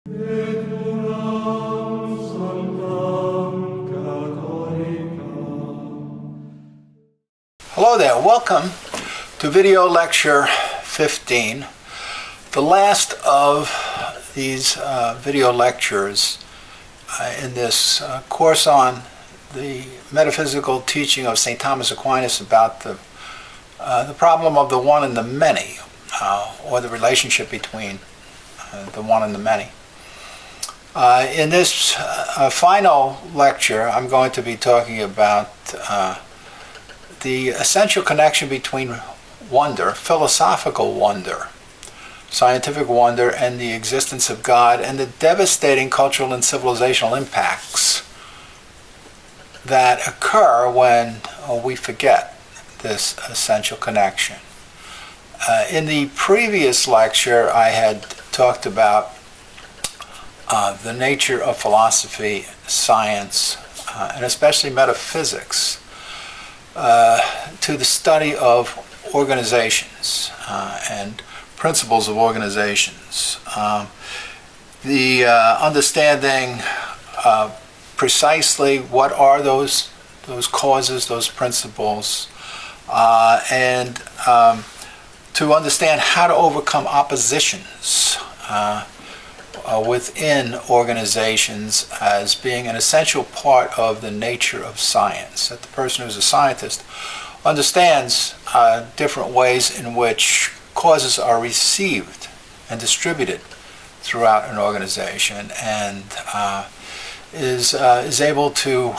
Hello there, welcome to video lecture 15, the last of these video lectures in this course on the metaphysical teaching of St. Thomas Aquinas about the problem of the one and the many, or the relationship between the one and the many. In this final lecture, I'm going to be talking about the essential connection between wonder, philosophical wonder, scientific wonder, and the existence of God, and the devastating cultural and civilizational impacts that occur when we forget this essential connection. In the previous lecture, I had talked about the nature of philosophy, science, and especially metaphysics, to the study of organizations and principles of organizations. The understanding precisely what are those causes, those principles, and to understand how to overcome oppositions within organizations as being an essential part of the nature of science. That the person who's a scientist understands different ways in which causes are received and distributed throughout an organization, and is able to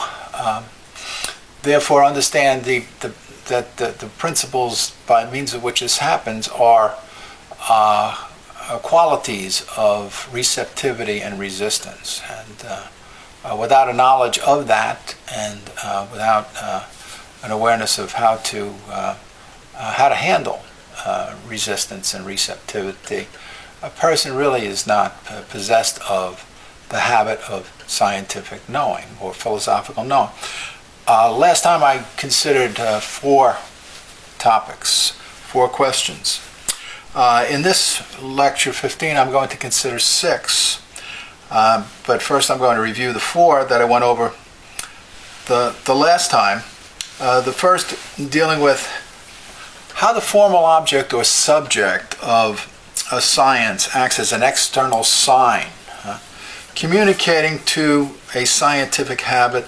therefore understand that the principles by means of which this happens are qualities of receptivity and resistance, and without a knowledge of that, and without an awareness of how to handle resistance and receptivity, a person really is not possessed of the habit of scientific knowing or philosophical knowing. Last time I considered 4 topics, 4 questions. In this lecture 15, I'm going to consider 6, but first I'm going to review the 4 that I went over the last time. The first dealing with how the formal object or subject of a science acts as an external sign, communicating to a scientific habit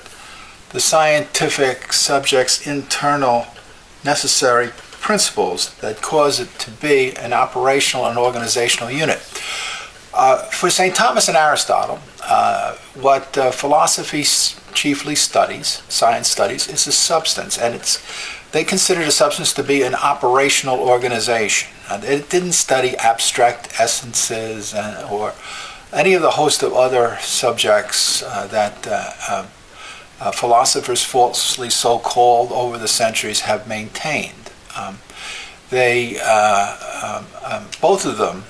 the scientific subject's internal necessary principles that cause it to be an operational and organizational unit. For St. Thomas and Aristotle, what philosophy chiefly studies, science studies, is a substance, and they consider the substance to be an operational organization. It didn't study abstract essences or any of the host of other subjects that philosophers falsely so-called over the centuries have maintained. Both of them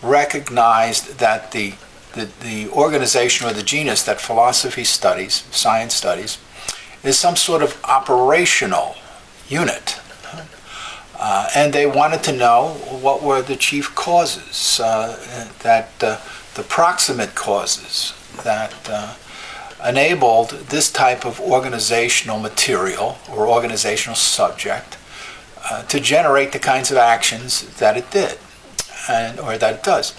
recognized that the organization or the genus that philosophy studies, science studies, is some sort of operational unit. And they wanted to know what were the chief causes, the proximate causes that enabled this type of organizational material or organizational subject to generate the kinds of actions that it did, or that it does.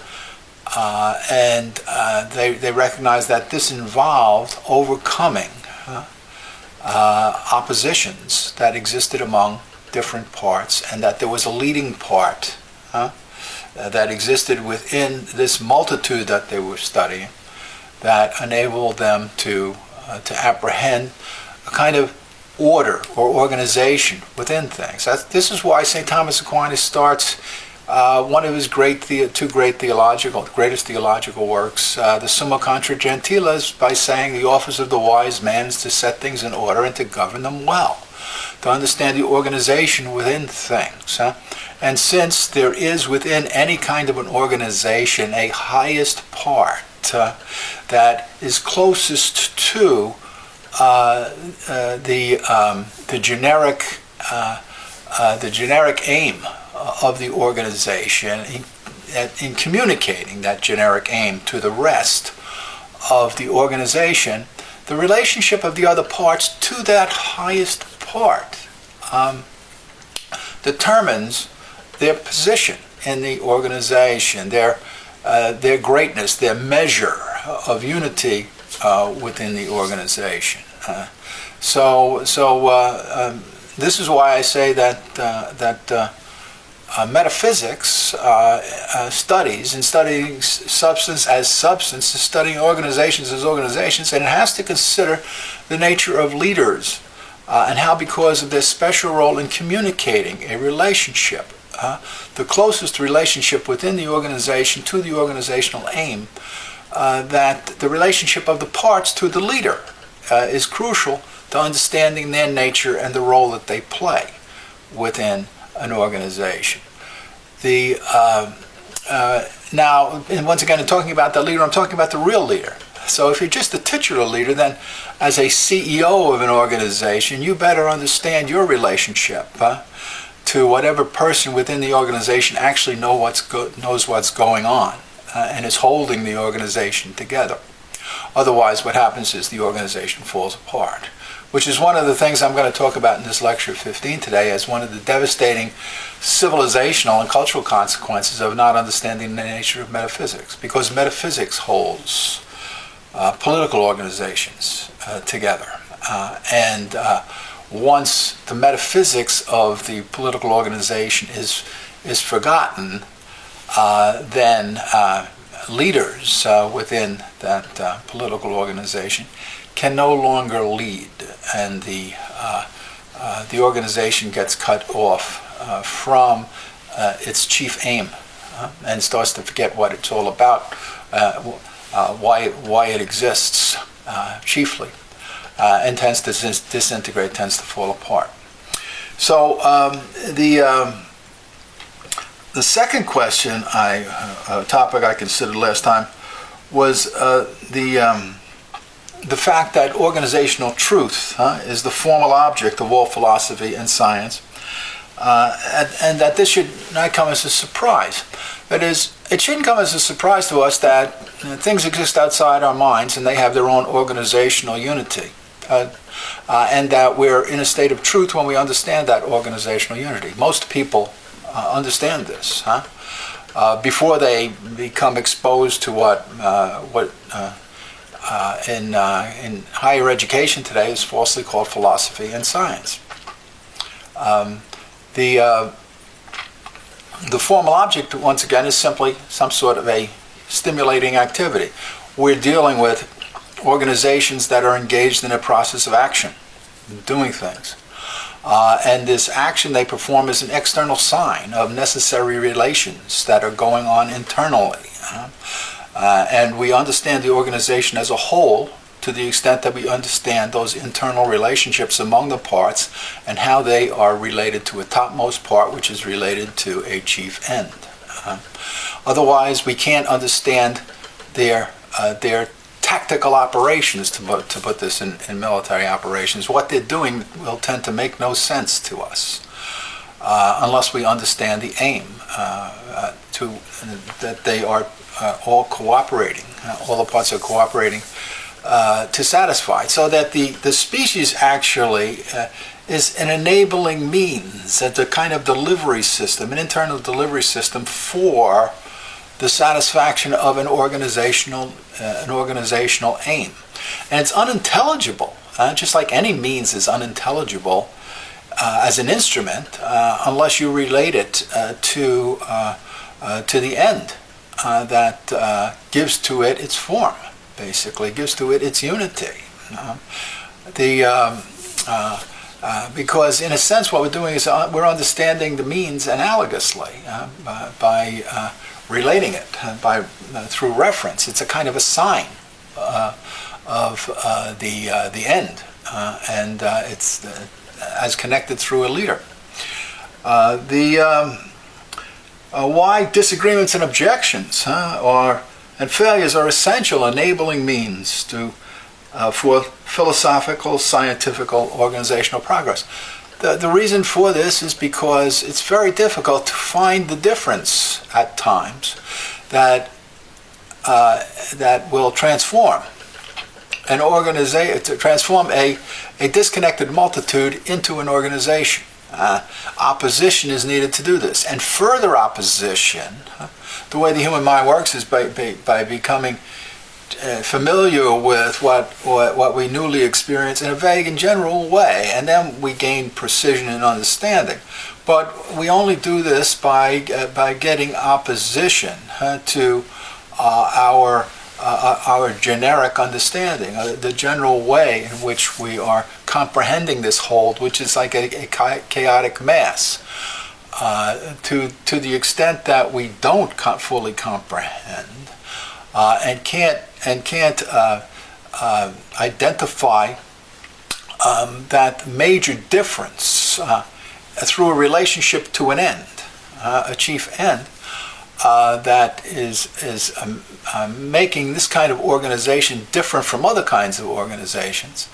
They recognized that this involved overcoming oppositions that existed among different parts, and that there was a leading part that existed within this multitude that they were studying that enabled them to apprehend a kind of order or organization within things. This is why St. Thomas Aquinas starts one of his greatest theological works, the Summa Contra Gentiles, by saying the office of the wise man is to set things in order and to govern them well, to understand the organization within things. And since there is within any kind of an organization a highest part that is closest to the generic aim of the organization, in communicating that generic aim to the rest of the organization, the relationship of the other parts to that highest part determines their position in the organization, their greatness, their measure of unity within the organization. This is why I say that metaphysics studies, and studying substance as substance, is studying organizations as organizations, and it has to consider the nature of leaders and how, because of their special role in communicating a relationship, the closest relationship within the organization to the organizational aim, that the relationship of the parts to the leader is crucial to understanding their nature and the role that they play within an organization. Now, and once again, in talking about the leader, I'm talking about the real leader. So if you're just a titular leader, then as a CEO of an organization, you better understand your relationship to whatever person within the organization actually knows what's going on and is holding the organization together. Otherwise, what happens is the organization falls apart, which is one of the things I'm going to talk about in this lecture 15 today as one of the devastating civilizational and cultural consequences of not understanding the nature of metaphysics, because metaphysics holds political organizations together. And once the metaphysics of the political organization is forgotten, then leaders within that political organization can no longer lead, and the organization gets cut off from its chief aim and starts to forget what it's all about, why it exists chiefly, and tends to disintegrate, tends to fall apart. So the second question, topic I considered last time, was the fact that organizational truth is the formal object of all philosophy and science, and that this should not come as a surprise. That is, it shouldn't come as a surprise to us that things exist outside our minds and they have their own organizational unity, and that we're in a state of truth when we understand that organizational unity. Most people understand this before they become exposed to what in higher education today is falsely called philosophy and science. The formal object, once again, is simply some sort of a stimulating activity. We're dealing with organizations that are engaged in a process of action, doing things. And this action they perform is an external sign of necessary relations that are going on internally. And we understand the organization as a whole to the extent that we understand those internal relationships among the parts and how they are related to a topmost part, which is related to a chief end. Otherwise, we can't understand their tactical operations, to put this in military operations. What they're doing will tend to make no sense to us unless we understand the aim, that they are all cooperating, all the parts are cooperating to satisfy, so that the species actually is an enabling means, at the kind of delivery system, an internal delivery system for the satisfaction of an organizational aim. And it's unintelligible, just like any means is unintelligible as an instrument, unless you relate it to the end that gives to it its form, basically, gives to it its unity. Because in a sense what we're doing is we're understanding the means analogously by relating it through reference. It's a kind of a sign of the end, and it's as connected through a leader. Why disagreements and objections and failures are essential enabling means for philosophical, scientific, organizational progress. The reason for this is because it's very difficult to find the difference at times that will transform an organization, to transform a disconnected multitude into an organization. Opposition is needed to do this, and further opposition. The way the human mind works is by becoming familiar with what we newly experience in a vague and general way, and then we gain precision and understanding. But we only do this by getting opposition to our generic understanding, the general way in which we are comprehending this whole, which is like a chaotic mass. To the extent that we don't fully comprehend and can't identify that major difference through a relationship to an end, a chief end, that is making this kind of organization different from other kinds of organizations.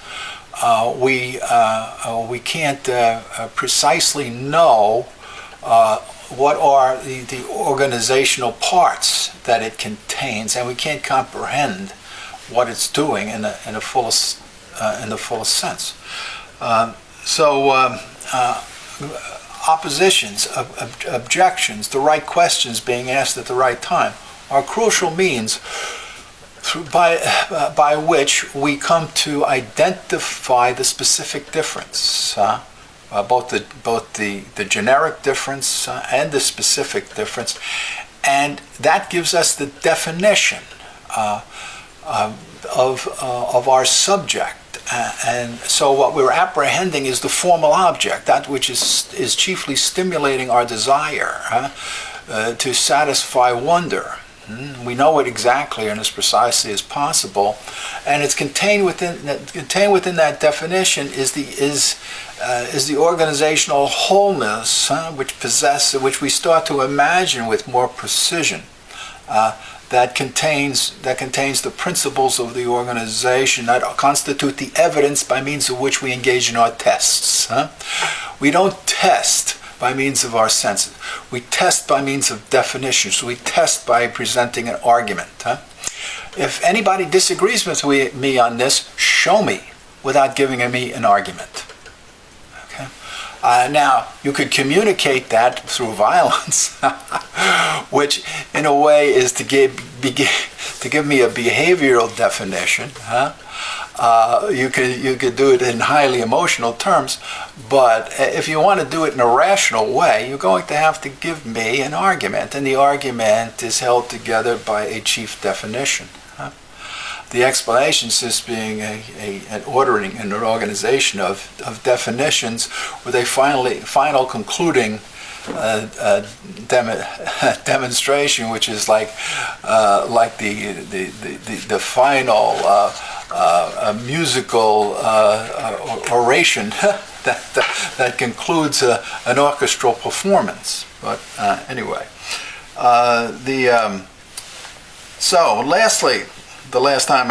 We can't precisely know what are the organizational parts that it contains, and we can't comprehend what it's doing in the fullest sense. Oppositions, objections, the right questions being asked at the right time are crucial means by which we come to identify the specific difference, both the generic difference and the specific difference, and that gives us the definition of our subject. And so what we're apprehending is the formal object, that which is chiefly stimulating our desire to satisfy wonder. We know it exactly and as precisely as possible, and it's contained within that definition is the organizational wholeness which we start to imagine with more precision. That contains the principles of the organization that constitute the evidence by means of which we engage in our tests. We don't test by means of our senses. We test by means of definitions. We test by presenting an argument. If anybody disagrees with me on this, show me without giving me an argument. Now, you could communicate that through violence, which in a way is to give me a behavioral definition. You could do it in highly emotional terms, but if you want to do it in a rational way, you're going to have to give me an argument, and the argument is held together by a chief definition. The explanations just being an ordering and an organization of definitions with a final concluding demonstration, which is like the final musical oration that concludes an orchestral performance. But anyway, so lastly. The last time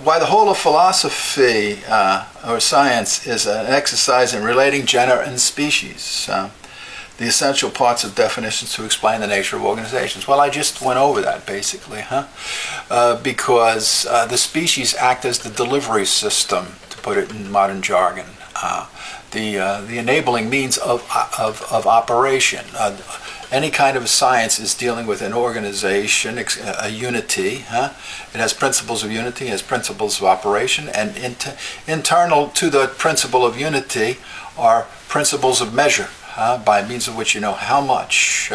why the whole of philosophy or science is an exercise in relating genera and species, the essential parts of definitions to explain the nature of organizations. Well, I just went over that basically, because the species act as the delivery system, to put it in modern jargon, the enabling means of operation. Any kind of science is dealing with an organization, a unity. It has principles of unity, it has principles of operation, and internal to the principle of unity are principles of measure, by means of which you know how much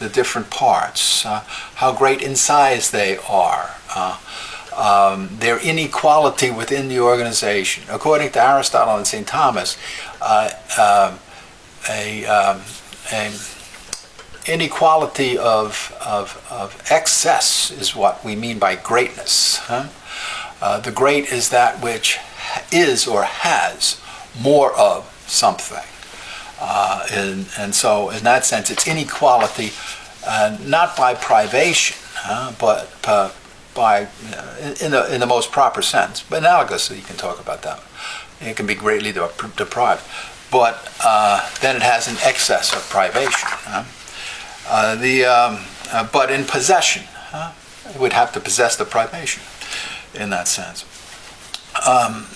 the different parts, how great in size they are, their inequality within the organization. According to Aristotle and St. Thomas, inequality of excess is what we mean by greatness. The great is that which is or has more of something. And so in that sense it's inequality not by privation, but by in the most proper sense. But analogously you can talk about that. It can be greatly deprived. but then it has an excess of privation. But in possession, it would have to possess the privation in that sense.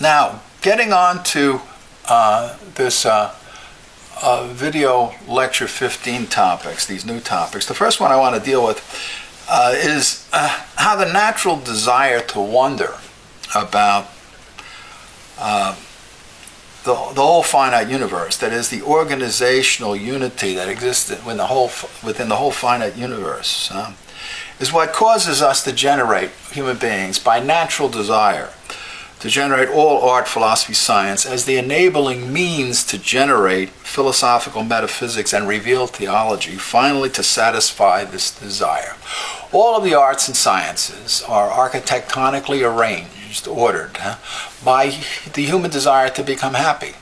Now, getting on to this video lecture 15 topics, these new topics. The first one I want to deal with is how the natural desire to wonder about the whole finite universe, that is, the organizational unity that exists within the whole finite universe, is what causes us to generate, human beings, by natural desire, to generate all art, philosophy, science as the enabling means to generate philosophical metaphysics and reveal theology, finally to satisfy this desire. All of the arts and sciences are architectonically arranged, ordered, by the human desire to become happy.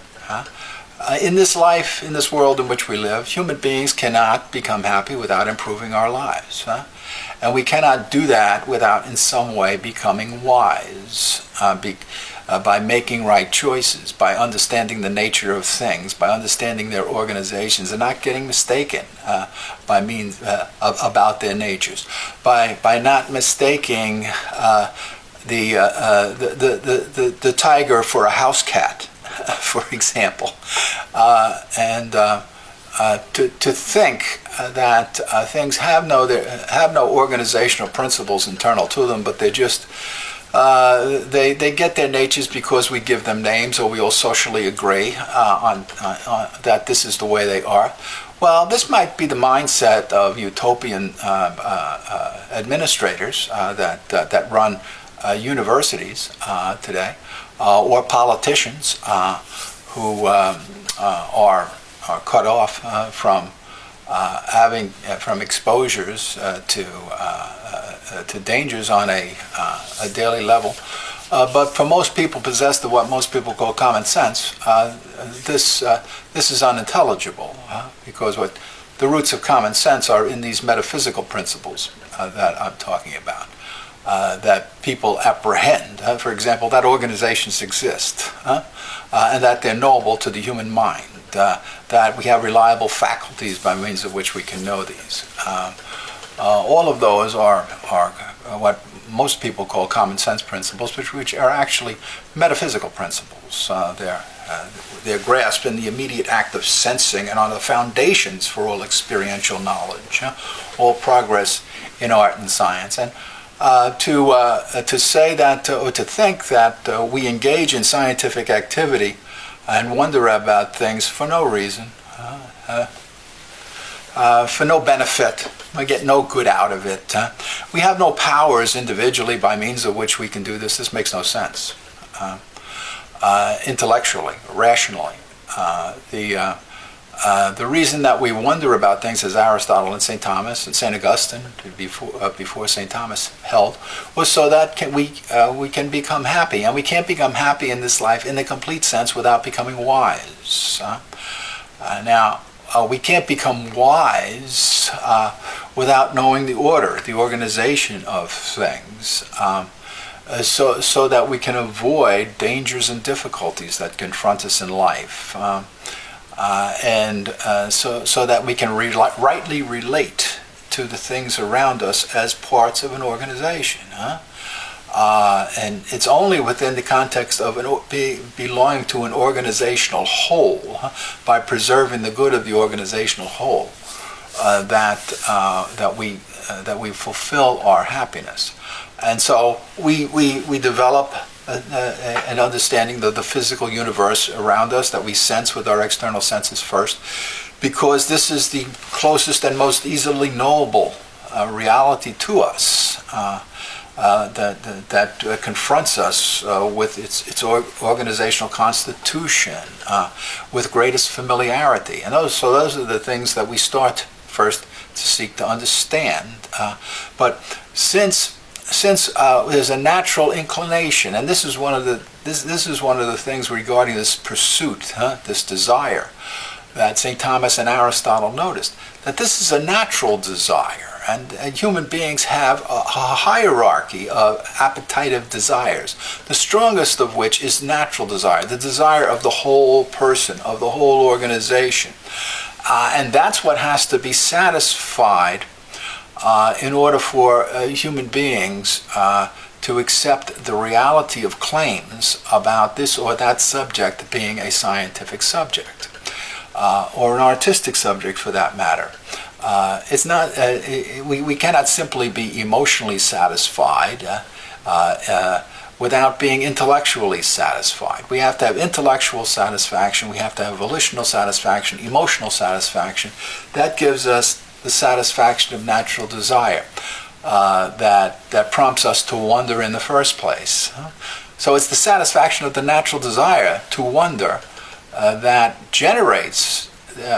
In this life, in this world in which we live, human beings cannot become happy without improving our lives. And we cannot do that without in some way becoming wise, by making right choices, by understanding the nature of things, by understanding their organizations and not getting mistaken by means about their natures, by not mistaking the tiger for a house cat, for example, and to think that things have no organizational principles internal to them, but they just they get their natures because we give them names, or we all socially agree on that this is the way they are. Well, this might be the mindset of utopian administrators that run universities today, or politicians who are cut off from from exposures to dangers on a daily level. But for most people possessed of what most people call common sense, this is unintelligible, because what the roots of common sense are in these metaphysical principles that I'm talking about, that people apprehend. For example, that organizations exist, and that they're knowable to the human mind, that we have reliable faculties by means of which we can know these. All of those are what most people call common sense principles, which are actually metaphysical principles. They're grasped in the immediate act of sensing and are the foundations for all experiential knowledge, all progress in art and science. And to say that, or to think that we engage in scientific activity and wonder about things for no reason, for no benefit, we get no good out of it. We have no powers individually by means of which we can do this. This makes no sense. Intellectually, rationally. The reason that we wonder about things, as Aristotle and St. Thomas and St. Augustine, before St. Thomas held, was so that we can become happy. And we can't become happy in this life in the complete sense without becoming wise. Now, we can't become wise without knowing the order, the organization of things, so that we can avoid dangers and difficulties that confront us in life, so that we can rightly relate to the things around us as parts of an organization. And it's only within the context of belonging to an organizational whole, by preserving the good of the organizational whole, that we fulfill our happiness. And so we develop an understanding of the physical universe around us that we sense with our external senses first, because this is the closest and most easily knowable reality to us. That confronts us with its organizational constitution with greatest familiarity. And those are the things that we start first to seek to understand. But since there's a natural inclination, and this is one of the things regarding this pursuit, this desire, that St. Thomas and Aristotle noticed, that this is a natural desire. And human beings have a hierarchy of appetitive desires, the strongest of which is natural desire, the desire of the whole person, of the whole organization. And that's what has to be satisfied in order for human beings to accept the reality of claims about this or that subject being a scientific subject, or an artistic subject for that matter. It's not. We cannot simply be emotionally satisfied without being intellectually satisfied. We have to have intellectual satisfaction. We have to have volitional satisfaction, emotional satisfaction. That gives us the satisfaction of natural desire that prompts us to wonder in the first place. So it's the satisfaction of the natural desire to wonder that generates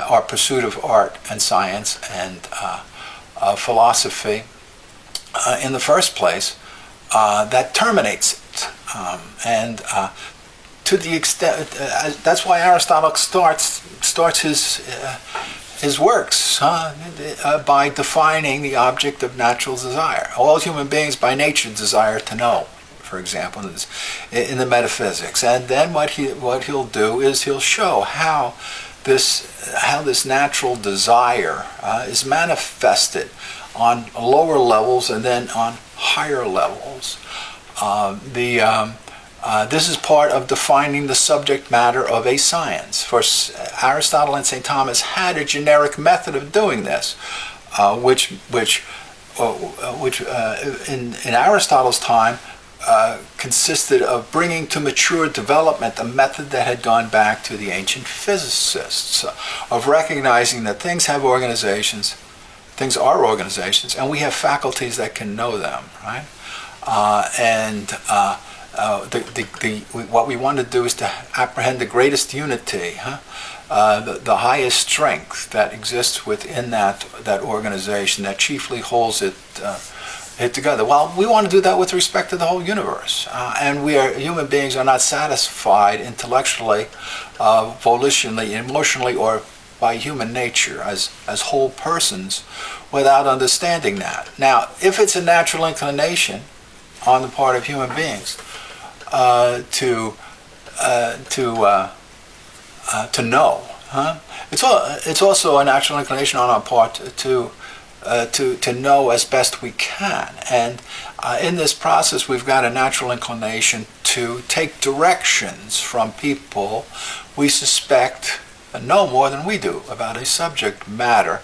our pursuit of art and science and philosophy in the first place that terminates it. To the extent, that's why Aristotle starts his works by defining the object of natural desire. All human beings by nature desire to know, for example, in the Metaphysics. And then what he'll do is he'll show how this natural desire is manifested on lower levels and then on higher levels. This is part of defining the subject matter of a science. For Aristotle and St. Thomas had a generic method of doing this, which in Aristotle's time consisted of bringing to mature development a method that had gone back to the ancient physicists, of recognizing that things have organizations, things are organizations, and we have faculties that can know them, right? What we want to do is to apprehend the greatest unity, the highest strength that exists within that organization that chiefly holds it together. Well, we want to do that with respect to the whole universe, and human beings are not satisfied intellectually, volitionally, emotionally, or by human nature as whole persons without understanding that. Now, if it's a natural inclination on the part of human beings to know, it's also a natural inclination on our part to know as best we can. And in this process, we've got a natural inclination to take directions from people we suspect know more than we do about a subject matter,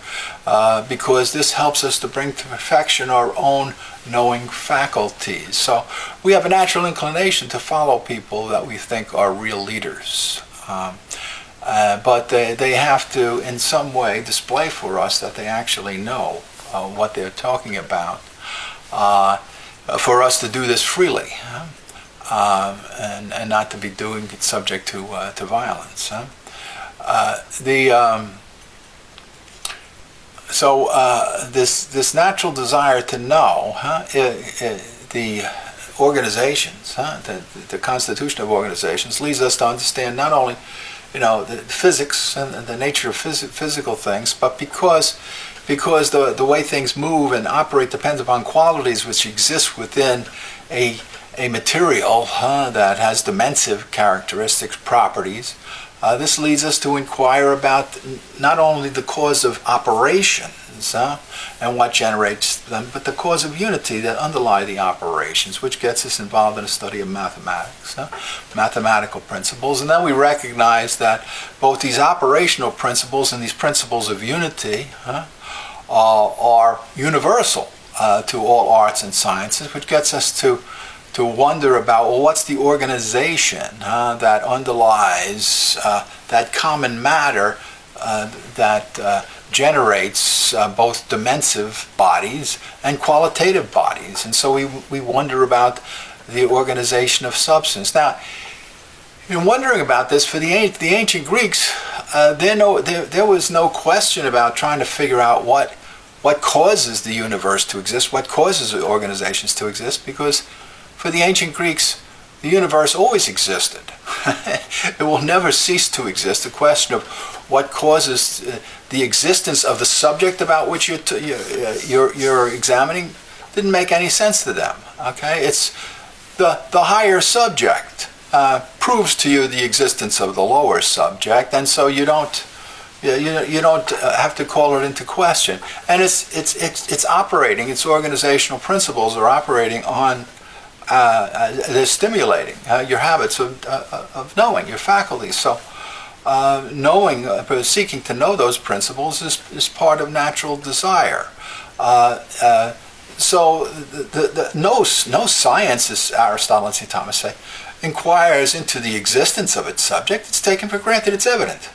because this helps us to bring to perfection our own knowing faculties. So we have a natural inclination to follow people that we think are real leaders. But they have to, in some way, display for us that they actually know what they're talking about, for us to do this freely, and not to be doing it subject to violence. This natural desire to know, the organizations, the constitution of organizations, leads us to understand not only, the physics and the nature of physical things, but because the way things move and operate depends upon qualities which exist within a material that has dimensive characteristics, properties. This leads us to inquire about not only the cause of operations and what generates them, but the cause of unity that underlie the operations, which gets us involved in a study of mathematics, mathematical principles. And then we recognize that both these operational principles and these principles of unity are universal to all arts and sciences, which gets us to wonder about, well, what's the organization that underlies that common matter that generates both dimensive bodies and qualitative bodies. And so we wonder about the organization of substance. Now, in wondering about this, for the ancient Greeks, there was no question about trying to figure out what causes the universe to exist, what causes the organizations to exist, because for the ancient Greeks, the universe always existed. It will never cease to exist. The question of what causes the existence of the subject about which you're examining didn't make any sense to them. Okay, it's the higher subject proves to you the existence of the lower subject, and so you don't have to call it into question. And it's operating. Its organizational principles are operating on. They're stimulating your habits of knowing, your faculties. So knowing, seeking to know those principles is part of natural desire. So no science, as Aristotle and St. Thomas say, inquires into the existence of its subject. It's taken for granted. It's evident.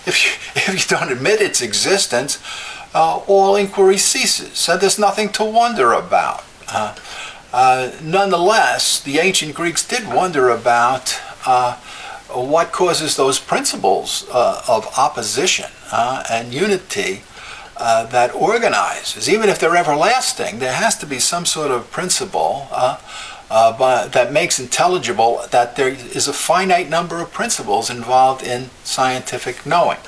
If you don't admit its existence, all inquiry ceases. So there's nothing to wonder about. Nonetheless, the ancient Greeks did wonder about what causes those principles of opposition and unity that organizes. Even if they're everlasting, there has to be some sort of principle that makes intelligible that there is a finite number of principles involved in scientific knowing.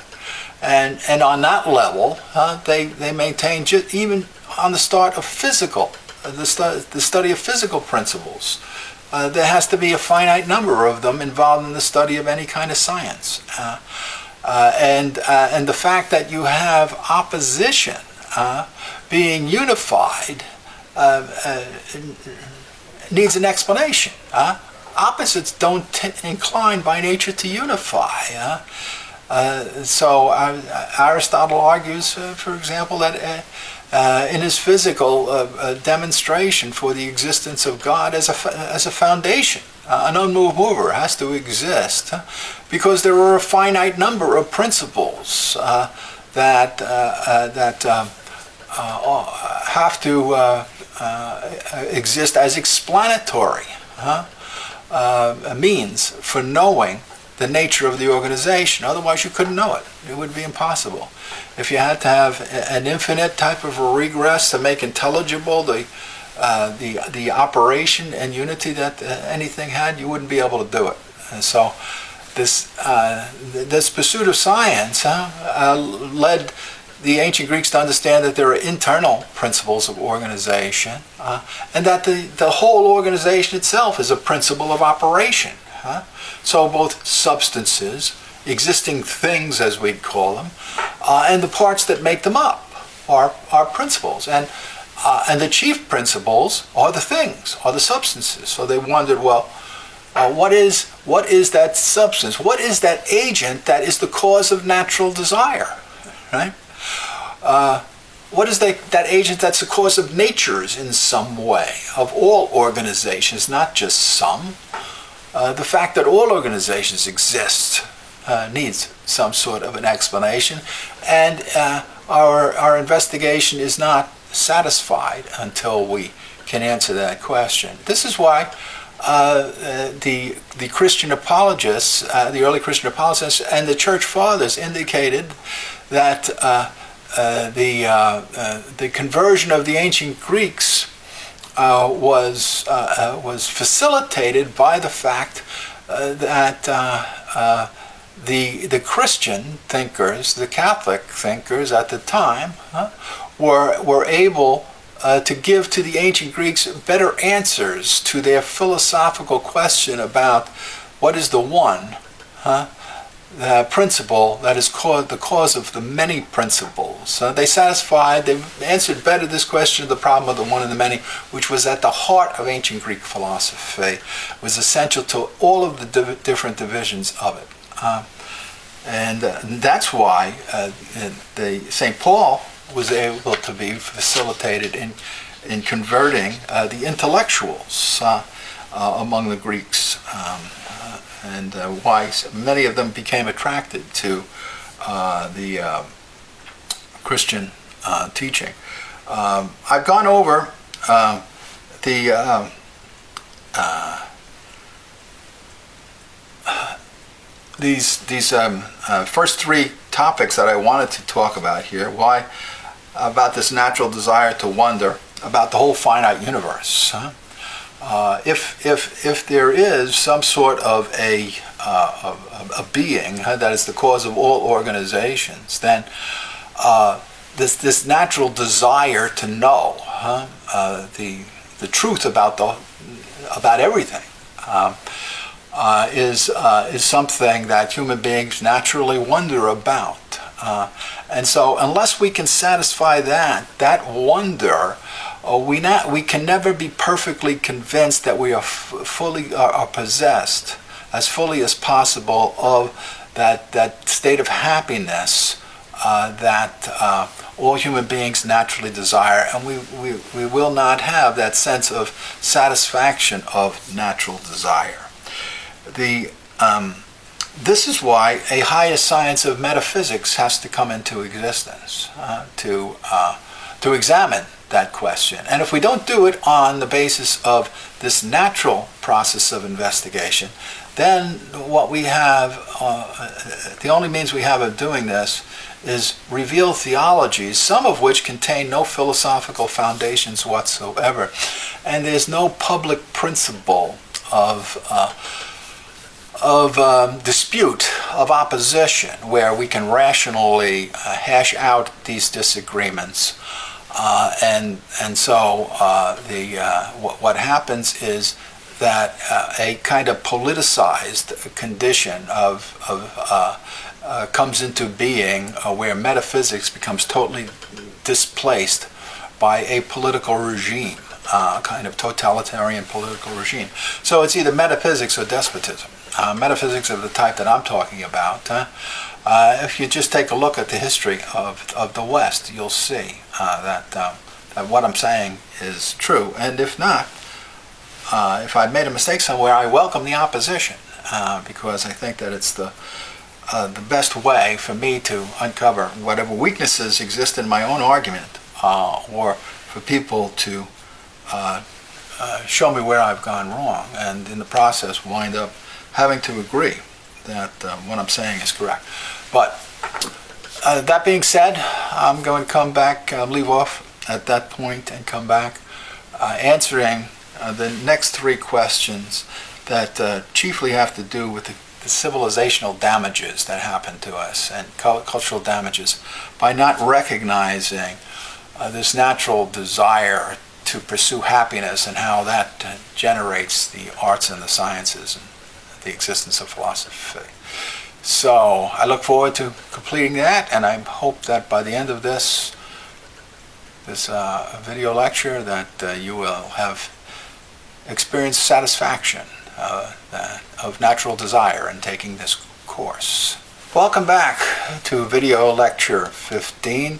And on that level, they maintain even on the start of physical, the study of physical principles. There has to be a finite number of them involved in the study of any kind of science. And the fact that you have opposition being unified needs an explanation. Opposites don't incline by nature to unify. So Aristotle argues, for example, that in his physical demonstration for the existence of God as a foundation, an unmoved mover has to exist because there are a finite number of principles that have to exist as explanatory means for knowing the nature of the organization. Otherwise, you couldn't know it. It would be impossible. If you had to have an infinite type of a regress to make intelligible the operation and unity that anything had, you wouldn't be able to do it. And so this pursuit of science led the ancient Greeks to understand that there are internal principles of organization and that the whole organization itself is a principle of operation. So both substances, existing things as we'd call them, and the parts that make them up are principles. And the chief principles are the things, are the substances. So they wondered, well, what is that substance? What is that agent that is the cause of natural desire? Right? What is that agent that's the cause of natures in some way, of all organizations, not just some? The fact that all organizations exist needs some sort of an explanation, and our investigation is not satisfied until we can answer that question. This is why the Christian apologists, the early Christian apologists, and the church fathers indicated that the conversion of the ancient Greeks was facilitated by the fact that the Christian thinkers, the Catholic thinkers at the time, were able to give to the ancient Greeks better answers to their philosophical question about what is the one, the principle that is called the cause of the many principles. They answered better this question of the problem of the one and the many, which was at the heart of ancient Greek philosophy, was essential to all of the different divisions of it. And that's why St. Paul was able to be facilitated in converting the intellectuals among the Greeks, and why many of them became attracted to the Christian teaching. I've gone over these first three topics that I wanted to talk about here. Why? About this natural desire to wonder about the whole finite universe. If there is some sort of a a being that is the cause of all organizations, then this natural desire to know the truth about everything is something that human beings naturally wonder about. And so unless we can satisfy that wonder, we can never be perfectly convinced that we are fully are possessed as fully as possible of that state of happiness that all human beings naturally desire, and we will not have that sense of satisfaction of natural desire. This is why a higher science of metaphysics has to come into existence to examine that question. And if we don't do it on the basis of this natural process of investigation, then what we have, the only means we have of doing this is revealed theologies, some of which contain no philosophical foundations whatsoever. And there's no public principle of dispute, of opposition, where we can rationally hash out these disagreements. And so what happens is that a kind of politicized condition comes into being where metaphysics becomes totally displaced by a political regime, kind of totalitarian political regime. So it's either metaphysics or despotism. Metaphysics of the type that I'm talking about. If you just take a look at the history of the West, you'll see that what I'm saying is true. And if not, if I've made a mistake somewhere, I welcome the opposition because I think that it's the best way for me to uncover whatever weaknesses exist in my own argument, or for people to show me where I've gone wrong, and in the process wind up having to agree that what I'm saying is correct. But that being said, I'm going to come back, leave off at that point and come back answering the next three questions that chiefly have to do with the civilizational damages that happen to us and cultural damages by not recognizing this natural desire to pursue happiness and how that generates the arts and the sciences and the existence of philosophy. So I look forward to completing that, and I hope that by the end of this video lecture that you will have experienced satisfaction of natural desire in taking this course. Welcome back to video lecture 15,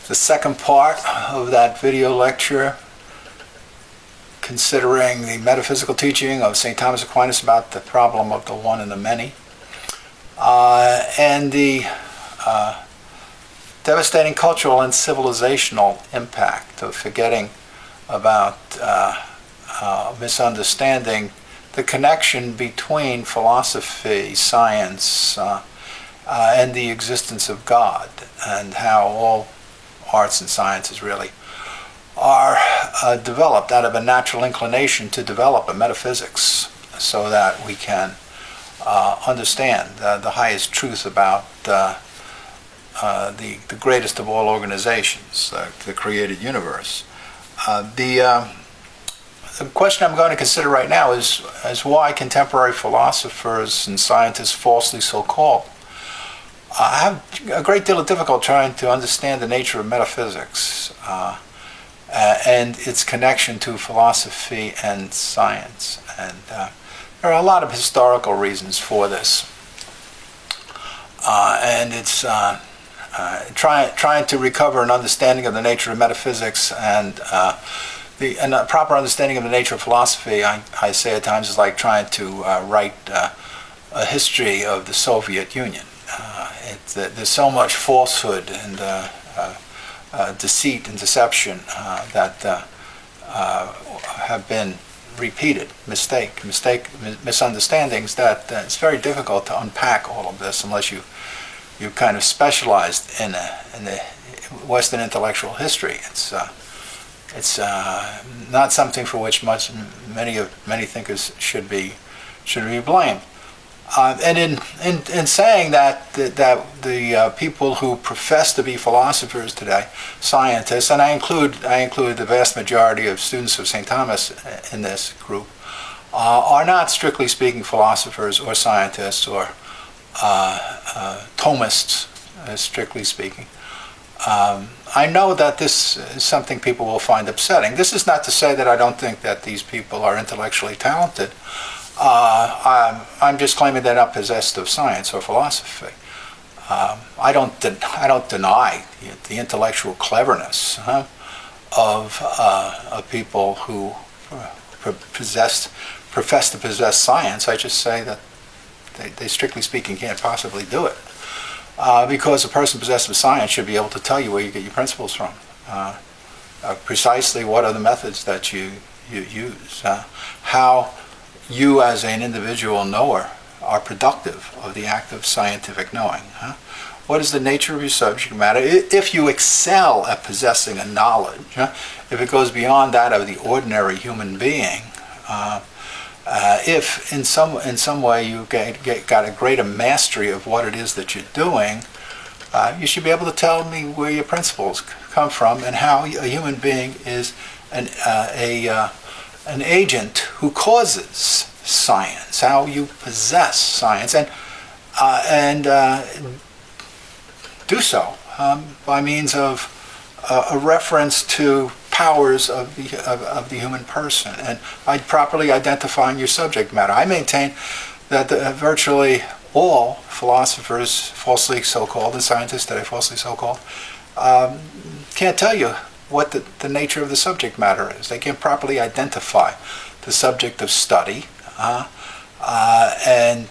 the second part of that video lecture, considering the metaphysical teaching of St. Thomas Aquinas about the problem of the one and the many, and the devastating cultural and civilizational impact of forgetting about, misunderstanding the connection between philosophy, science, and the existence of God, and how all arts and sciences really are developed out of a natural inclination to develop a metaphysics so that we can understand the highest truth about the greatest of all organizations, the created universe. The question I'm going to consider right now is why contemporary philosophers and scientists, falsely so-called, have a great deal of difficulty trying to understand the nature of metaphysics and its connection to philosophy and science. And there are a lot of historical reasons for this. And it's trying to recover an understanding of the nature of metaphysics and a proper understanding of the nature of philosophy, I say at times, is like trying to write a history of the Soviet Union. There's so much falsehood and deceit and deception that have been repeated, misunderstandings, that it's very difficult to unpack all of this unless you kind of specialized in the Western intellectual history. It's not something for which many thinkers should be blamed. And in saying that the people who profess to be philosophers today, scientists, and I include the vast majority of students of St. Thomas in this group, are not strictly speaking philosophers or scientists or Thomists, strictly speaking. I know that this is something people will find upsetting. This is not to say that I don't think that these people are intellectually talented. I'm just claiming they're not possessed of science or philosophy. I don't deny the intellectual cleverness of people who profess to possess science. I just say that they strictly speaking can't possibly do it. Because a person possessed of science should be able to tell you where you get your principles from, precisely what are the methods that you use, how you as an individual knower are productive of the act of scientific knowing. What is the nature of your subject matter? If you excel at possessing a knowledge, if it goes beyond that of the ordinary human being, if in some way you got a greater mastery of what it is that you're doing, you should be able to tell me where your principles come from and how a human being is an agent who causes science, how you possess science, and do so by means of a reference to powers of the human person, and by properly identifying your subject matter. I maintain that virtually all philosophers, falsely so-called, and scientists today, falsely so-called, can't tell you what the nature of the subject matter is. They can't properly identify the subject of study and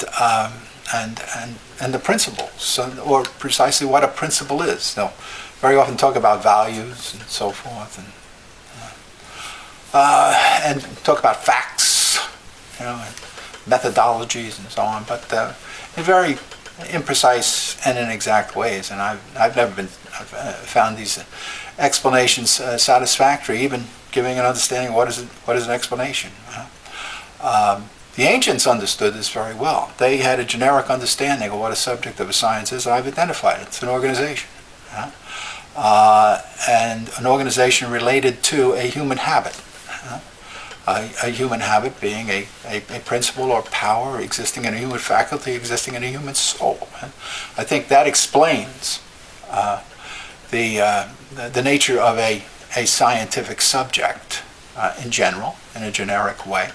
the principles, or precisely what a principle is. They'll very often talk about values and so forth, and talk about facts, and methodologies and so on, but in very imprecise and inexact ways. And I've never found these explanations satisfactory, even giving an understanding what is an explanation. The ancients understood this very well. They had a generic understanding of what a subject of a science is. I've identified it. It's an organization. And an organization related to a human habit. A human habit being a principle or power existing in a human faculty, existing in a human soul. I think that explains the nature of a scientific subject in general, in a generic way.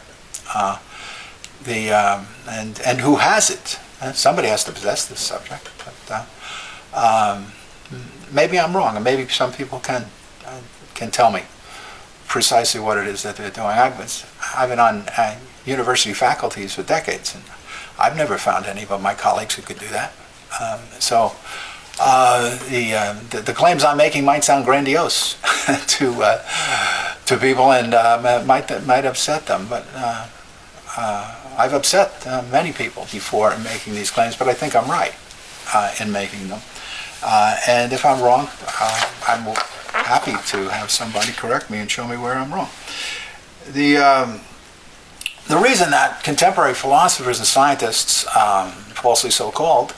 And who has it? Somebody has to possess this subject. But maybe I'm wrong, and maybe some people can tell me precisely what it is that they're doing. I've been on university faculties for decades, and I've never found any of my colleagues who could do that. The claims I'm making might sound grandiose to people, and might upset them, but I've upset many people before in making these claims, but I think I'm right in making them. And if I'm wrong, I'm happy to have somebody correct me and show me where I'm wrong. The reason that contemporary philosophers and scientists, falsely so-called,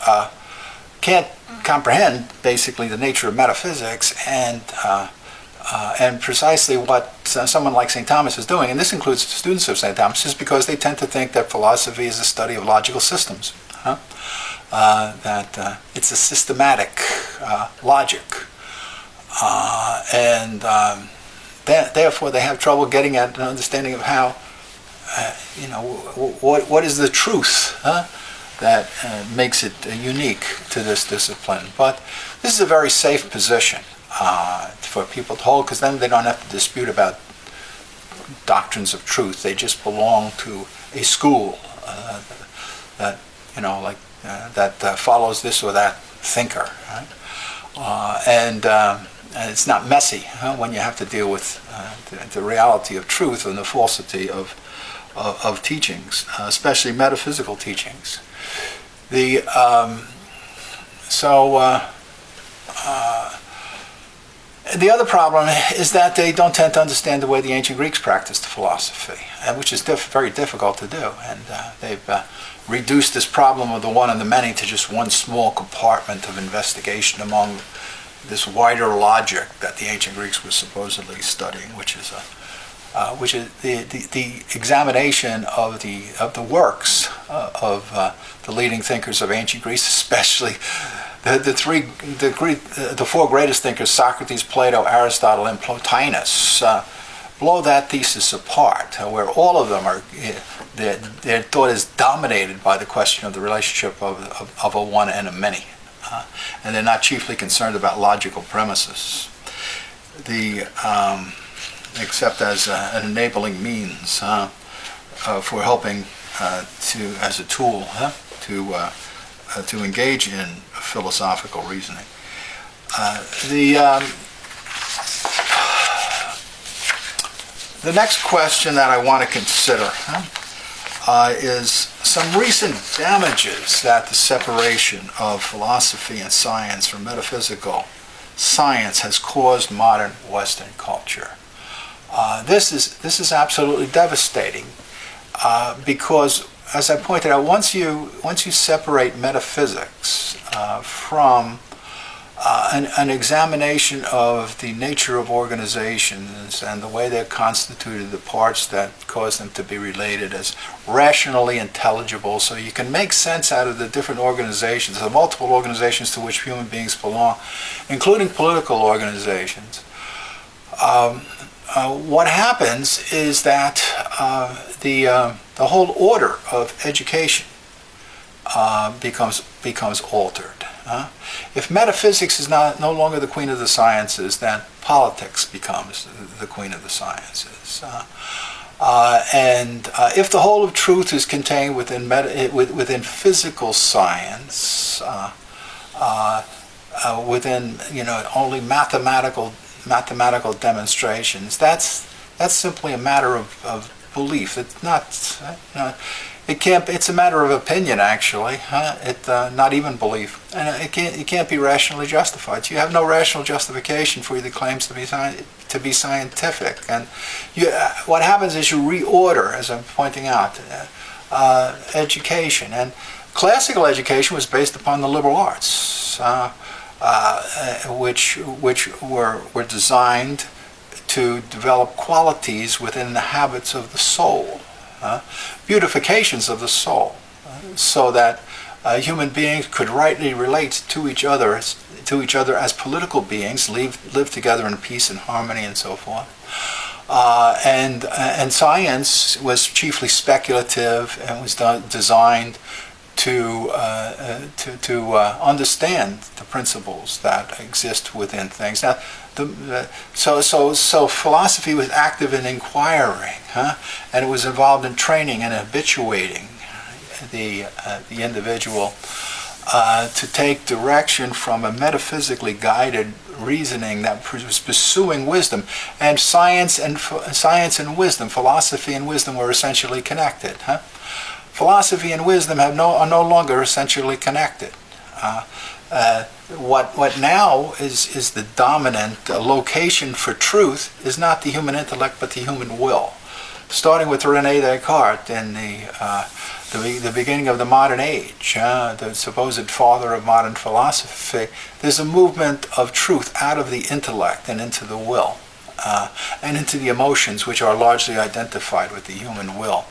can't comprehend basically the nature of metaphysics and precisely what someone like St. Thomas is doing, and this includes students of St. Thomas, is because they tend to think that philosophy is a study of logical systems, that it's a systematic logic, and therefore they have trouble getting at an understanding of how, what is the truth that makes it unique to this discipline. But this is a very safe position for people to hold, because then they don't have to dispute about doctrines of truth. They just belong to a school that that follows this or that thinker, right? And it's not messy when you have to deal with the reality of truth and the falsity of teachings, especially metaphysical teachings. The other problem is that they don't tend to understand the way the ancient Greeks practiced philosophy, which is very difficult to do. And they've reduced this problem of the one and the many to just one small compartment of investigation among this wider logic that the ancient Greeks were supposedly studying, which is the examination of the works of the leading thinkers of ancient Greece, especially the four greatest thinkers, Socrates, Plato, Aristotle, and Plotinus, blow that thesis apart, where all of them are, their thought is dominated by the question of the relationship of a one and a many. And they're not chiefly concerned about logical premises, except as an enabling means for helping as a tool to engage in philosophical reasoning. The next question that I want to consider is some recent damages that the separation of philosophy and science from metaphysical science has caused modern Western culture. This is absolutely devastating because, as I pointed out, once you separate metaphysics from an examination of the nature of organizations and the way they're constituted, the parts that cause them to be related as rationally intelligible, so you can make sense out of the different organizations, the multiple organizations to which human beings belong, including political organizations. What happens is that the whole order of education becomes altered. If metaphysics is no longer the queen of the sciences, then politics becomes the queen of the sciences. And if the whole of truth is contained within physical science, within only mathematical demonstrations, that's simply a matter of belief. It's not. It's a matter of opinion, actually. Not even belief, and it can't be rationally justified. So you have no rational justification for the claims to be scientific. And what happens is you reorder, as I'm pointing out, education. And classical education was based upon the liberal arts, which were designed to develop qualities within the habits of the soul. Beautifications of the soul, so that human beings could rightly relate to each other as political beings, live together in peace and harmony, and so forth. And science was chiefly speculative and was designed to understand the principles that exist within things. Now, so philosophy was active in inquiring, and it was involved in training and habituating the individual to take direction from a metaphysically guided reasoning that was pursuing wisdom. And science and wisdom, philosophy and wisdom, were essentially connected. Philosophy and wisdom are no longer essentially connected. What now is the dominant location for truth is not the human intellect, but the human will. Starting with René Descartes in the beginning of the modern age, the supposed father of modern philosophy, there's a movement of truth out of the intellect and into the will, and into the emotions, which are largely identified with the human will.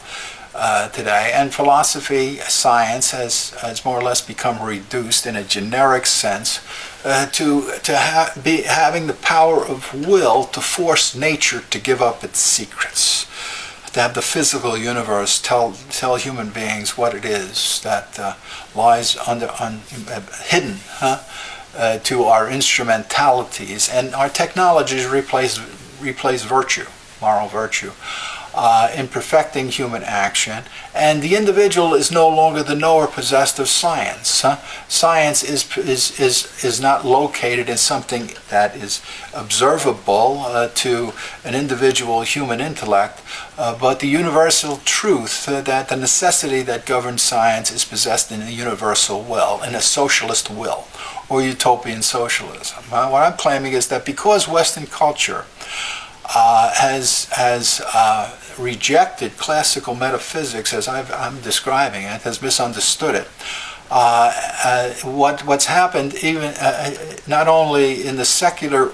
Today, and philosophy, science has more or less become reduced in a generic sense to having the power of will to force nature to give up its secrets, to have the physical universe tell human beings what it is that lies hidden to our instrumentalities, and our technologies replace virtue, moral virtue. in perfecting human action, and the individual is no longer the knower possessed of science. Science is not located in something that is observable to an individual human intellect, but the universal truth that the necessity that governs science is possessed in a universal will, in a socialist will, or utopian socialism. What I'm claiming is that because Western culture has rejected classical metaphysics as I'm describing it, has misunderstood it. What's happened, even not only in the secular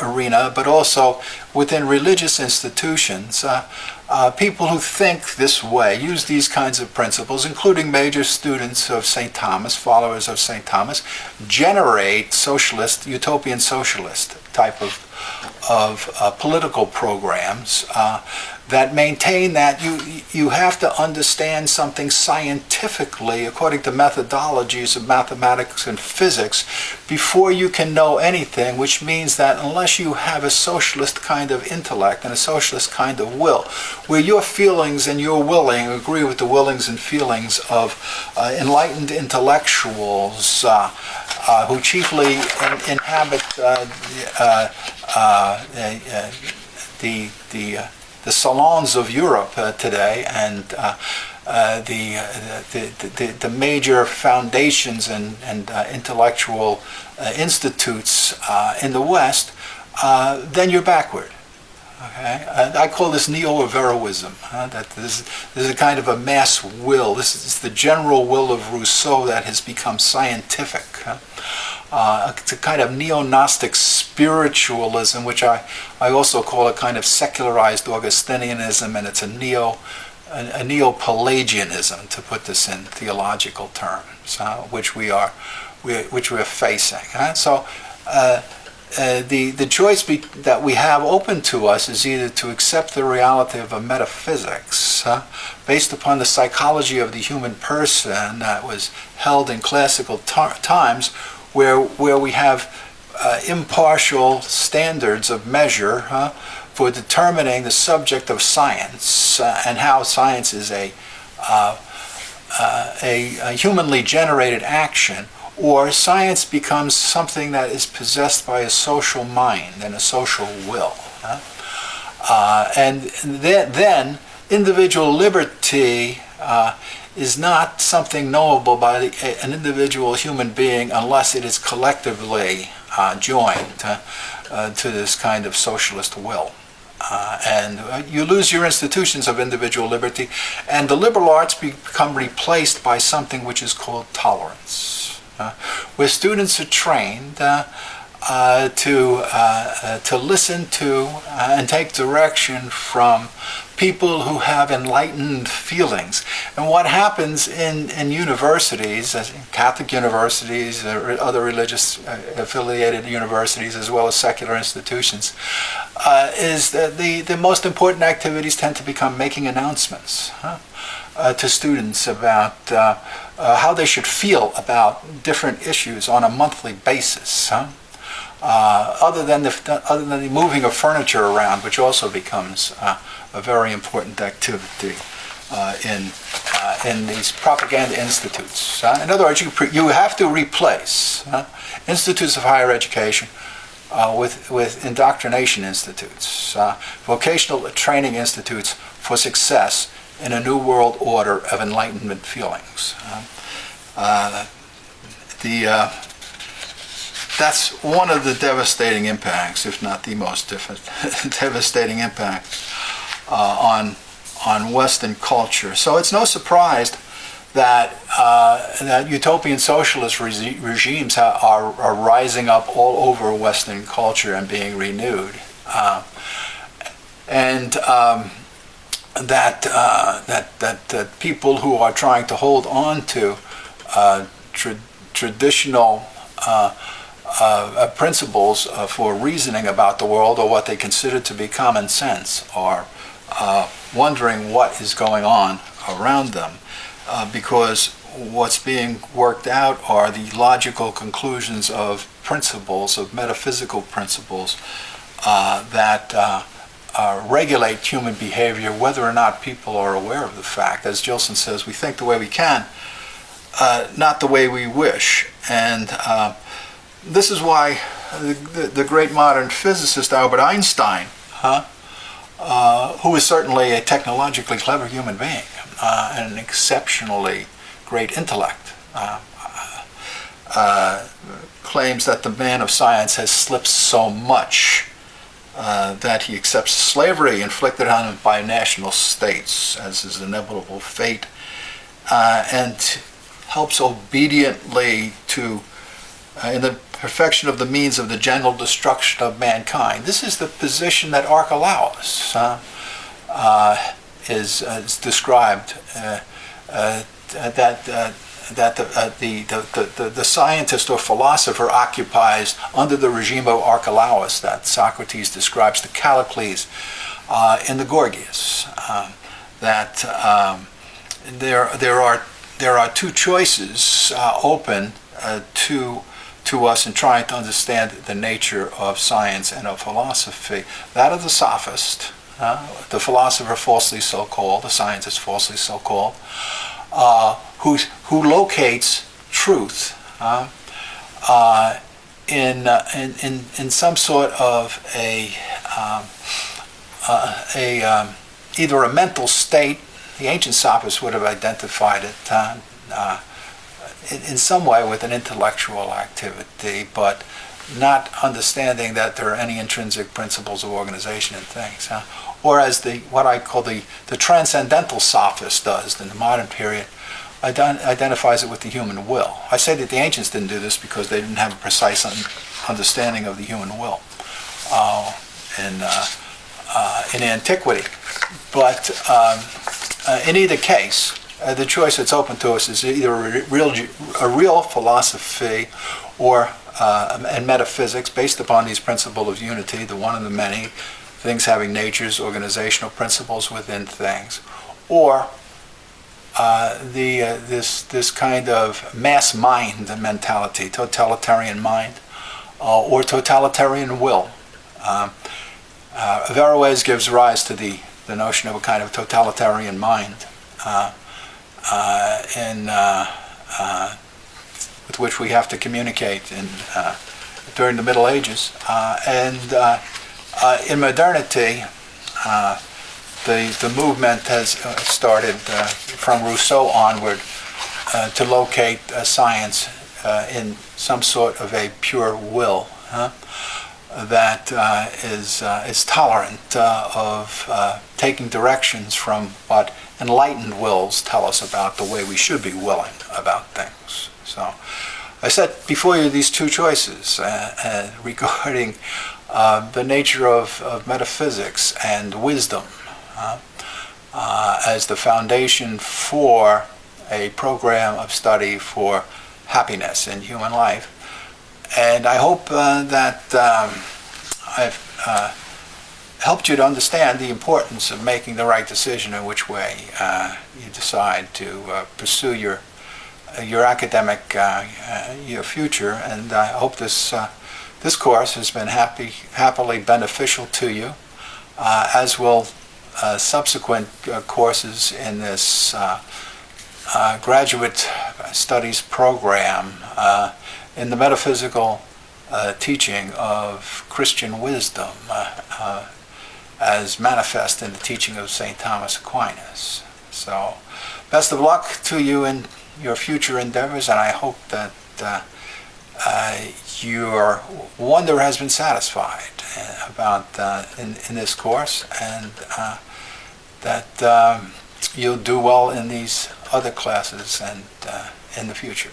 arena, but also within religious institutions, people who think this way, use these kinds of principles, including major students of St. Thomas, followers of St. Thomas, generate socialist, utopian socialist type of political programs that maintain that you have to understand something scientifically according to methodologies of mathematics and physics before you can know anything, which means that unless you have a socialist kind of intellect and a socialist kind of will, where your feelings and your willing agree with the willings and feelings of enlightened intellectuals who chiefly inhabit the salons of Europe today, and the major foundations and intellectual institutes in the West, then you're backward. Okay, I call this neo-Averroism. That this is a kind of a mass will. This is the general will of Rousseau that has become scientific. It's a kind of neo-Gnostic spiritualism, which I also call a kind of secularized Augustinianism, and it's a neo-Pelagianism, to put this in theological terms, which we are facing. So the choice that we have open to us is either to accept the reality of a metaphysics based upon the psychology of the human person that was held in classical times, where we have impartial standards of measure for determining the subject of science and how science is a humanly generated action, or science becomes something that is possessed by a social mind and a social will. And then individual liberty is not something knowable by an individual human being unless it is collectively joined to this kind of socialist will. And you lose your institutions of individual liberty, and the liberal arts become replaced by something which is called tolerance, where students are trained to listen to and take direction from people who have enlightened feelings. And what happens in universities, Catholic universities, or other religious affiliated universities, as well as secular institutions, is that the most important activities tend to become making announcements to students about how they should feel about different issues on a monthly basis. Other than the moving of furniture around, which also becomes a very important activity in these propaganda institutes. In other words, you have to replace institutes of higher education with indoctrination institutes, vocational training institutes for success in a new world order of enlightenment feelings. That's one of the devastating impacts, if not the most devastating impact on Western culture. So it's no surprise that utopian socialist regimes are rising up all over Western culture and being renewed, and that people who are trying to hold on to traditional principles for reasoning about the world, or what they consider to be common sense, are wondering what is going on around them, because what's being worked out are the logical conclusions of principles, of metaphysical principles that regulate human behavior whether or not people are aware of the fact. As Gilson says, we think the way we can, not the way we wish. And this is why the great modern physicist Albert Einstein, who is certainly a technologically clever human being and an exceptionally great intellect, claims that the man of science has slipped so much that he accepts slavery inflicted on him by national states as his inevitable fate, and helps obediently to, in the perfection of the means of the general destruction of mankind. This is the position that Archelaus is described, that the scientist or philosopher occupies under the regime of Archelaus that Socrates describes to Callicles in the Gorgias. That there are two choices open to us in trying to understand the nature of science and of philosophy. That of the sophist, the philosopher falsely so called, the scientist falsely so called, who locates truth in some sort of either a mental state. The ancient sophists would have identified it in some way with an intellectual activity, but not understanding that there are any intrinsic principles of organization in things. Or as what I call the transcendental sophist does in the modern period, identifies it with the human will. I say that the ancients didn't do this because they didn't have a precise understanding of the human will in antiquity. But in either case, the choice that's open to us is either a real philosophy or and metaphysics based upon these principles of unity, the one and the many, things having natures, organizational principles within things, or this kind of mass mind mentality, totalitarian mind, or totalitarian will. Averroes gives rise to the notion of a kind of totalitarian mind, with which we have to communicate during the Middle Ages. And in modernity, the movement has started from Rousseau onward to locate science in some sort of a pure will that is tolerant of taking directions from what enlightened wills tell us about the way we should be willing about things. So I set before you these two choices regarding the nature of metaphysics and wisdom as the foundation for a program of study for happiness in human life. And I hope that I've helped you to understand the importance of making the right decision in which way you decide to pursue your academic your future. And I hope this course has been happily beneficial to you, as will subsequent courses in this graduate studies program in the metaphysical teaching of Christian wisdom as manifest in the teaching of St. Thomas Aquinas. So, best of luck to you in your future endeavors, and I hope that your wonder has been satisfied about in this course, and that you'll do well in these other classes and in the future.